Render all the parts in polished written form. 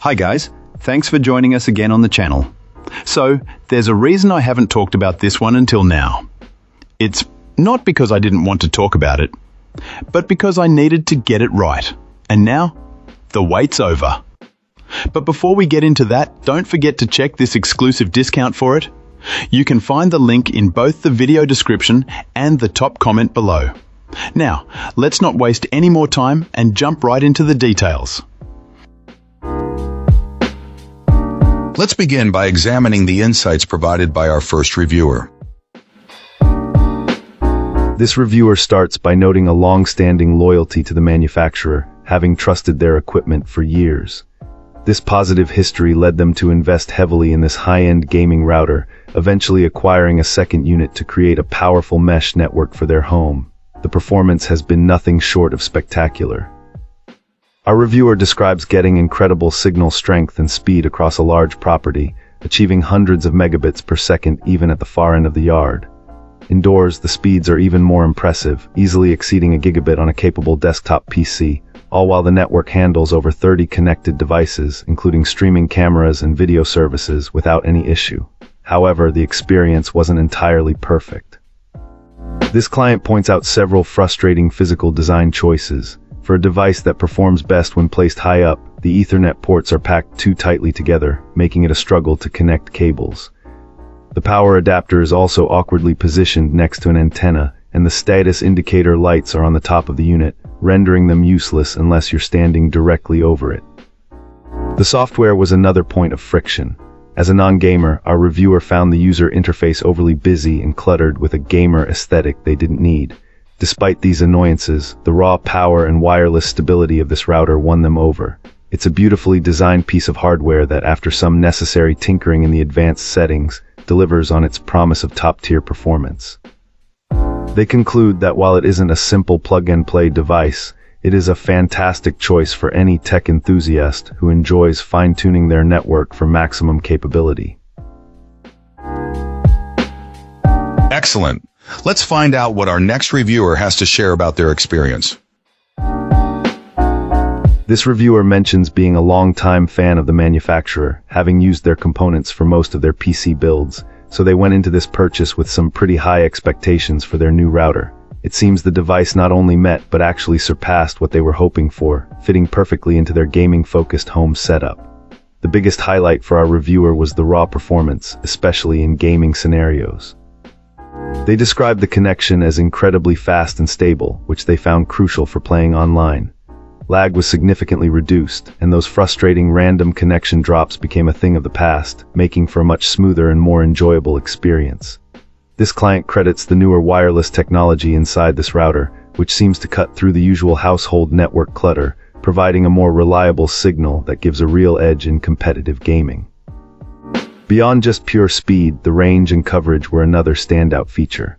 Hi guys, thanks for joining us again on the channel. So, there's a reason I haven't talked about this one until now. It's not because I didn't want to talk about it, but because I needed to get it right. And now, the wait's over. But before we get into that, don't forget to check this exclusive discount for it. You can find the link in both the video description and the top comment below. Now, let's not waste any more time and jump right into the details. Let's begin by examining the insights provided by our first reviewer. This reviewer starts by noting a long-standing loyalty to the manufacturer, having trusted their equipment for years. This positive history led them to invest heavily in this high-end gaming router, eventually acquiring a second unit to create a powerful mesh network for their home. The performance has been nothing short of spectacular. Our reviewer describes getting incredible signal strength and speed across a large property, achieving hundreds of megabits per second even at the far end of the yard. Indoors, the speeds are even more impressive, easily exceeding a gigabit on a capable desktop PC, all while the network handles over 30 connected devices, including streaming cameras and video services, without any issue. However, the experience wasn't entirely perfect. This client points out several frustrating physical design choices. For a device that performs best when placed high up, the Ethernet ports are packed too tightly together, making it a struggle to connect cables. The power adapter is also awkwardly positioned next to an antenna, and the status indicator lights are on the top of the unit, rendering them useless unless you're standing directly over it. The software was another point of friction. As a non-gamer, our reviewer found the user interface overly busy and cluttered with a gamer aesthetic they didn't need. Despite these annoyances, the raw power and wireless stability of this router won them over. It's a beautifully designed piece of hardware that, after some necessary tinkering in the advanced settings, delivers on its promise of top-tier performance. They conclude that while it isn't a simple plug-and-play device, it is a fantastic choice for any tech enthusiast who enjoys fine-tuning their network for maximum capability. Excellent. Let's find out what our next reviewer has to share about their experience. This reviewer mentions being a long-time fan of the manufacturer, having used their components for most of their PC builds, so they went into this purchase with some pretty high expectations for their new router. It seems the device not only met but actually surpassed what they were hoping for, fitting perfectly into their gaming-focused home setup. The biggest highlight for our reviewer was the raw performance, especially in gaming scenarios. They described the connection as incredibly fast and stable, which they found crucial for playing online. Lag was significantly reduced, and those frustrating random connection drops became a thing of the past, making for a much smoother and more enjoyable experience. This client credits the newer wireless technology inside this router, which seems to cut through the usual household network clutter, providing a more reliable signal that gives a real edge in competitive gaming. Beyond just pure speed, the range and coverage were another standout feature.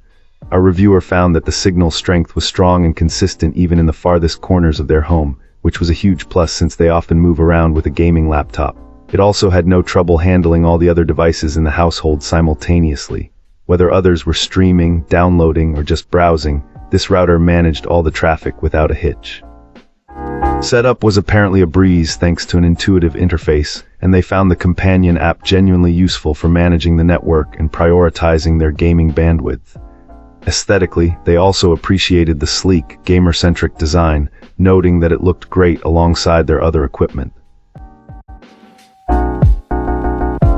Our reviewer found that the signal strength was strong and consistent even in the farthest corners of their home, which was a huge plus since they often move around with a gaming laptop. It also had no trouble handling all the other devices in the household simultaneously. Whether others were streaming, downloading, or just browsing, this router managed all the traffic without a hitch. Setup was apparently a breeze thanks to an intuitive interface, and they found the companion app genuinely useful for managing the network and prioritizing their gaming bandwidth. Aesthetically, they also appreciated the sleek, gamer-centric design, noting that it looked great alongside their other equipment.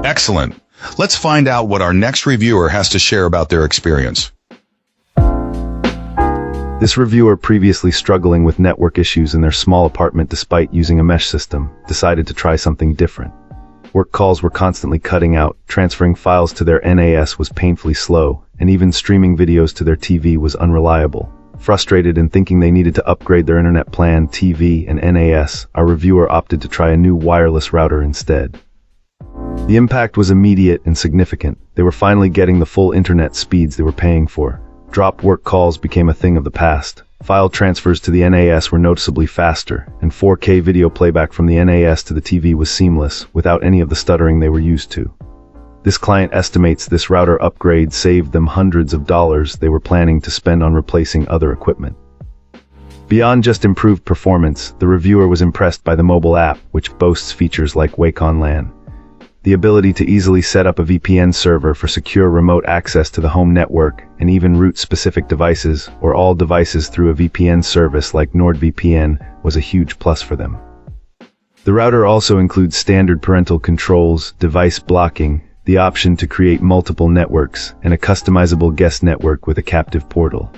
Excellent. Let's find out what our next reviewer has to share about their experience. This reviewer, previously struggling with network issues in their small apartment despite using a mesh system, decided to try something different. Work calls were constantly cutting out, transferring files to their NAS was painfully slow, and even streaming videos to their TV was unreliable. Frustrated and thinking they needed to upgrade their internet plan, TV, and NAS, our reviewer opted to try a new wireless router instead. The impact was immediate and significant. They were finally getting the full internet speeds they were paying for. Dropped work calls became a thing of the past. File transfers to the NAS were noticeably faster, and 4K video playback from the NAS to the TV was seamless, without any of the stuttering they were used to. This client estimates this router upgrade saved them hundreds of dollars they were planning to spend on replacing other equipment. Beyond just improved performance, the reviewer was impressed by the mobile app, which boasts features like Wacom LAN. The ability to easily set up a VPN server for secure remote access to the home network and even route specific devices or all devices through a VPN service like NordVPN was a huge plus for them. The router also includes standard parental controls, device blocking, the option to create multiple networks, and a customizable guest network with a captive portal.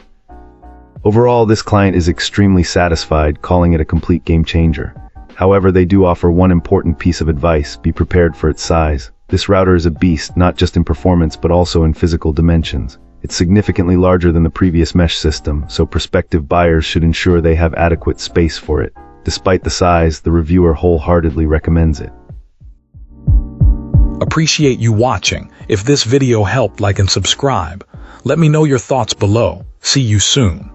Overall, this client is extremely satisfied, calling it a complete game changer. However, they do offer one important piece of advice: be prepared for its size. This router is a beast, not just in performance but also in physical dimensions. It's significantly larger than the previous mesh system, so prospective buyers should ensure they have adequate space for it. Despite the size, the reviewer wholeheartedly recommends it. Appreciate you watching. If this video helped, like and subscribe. Let me know your thoughts below. See you soon.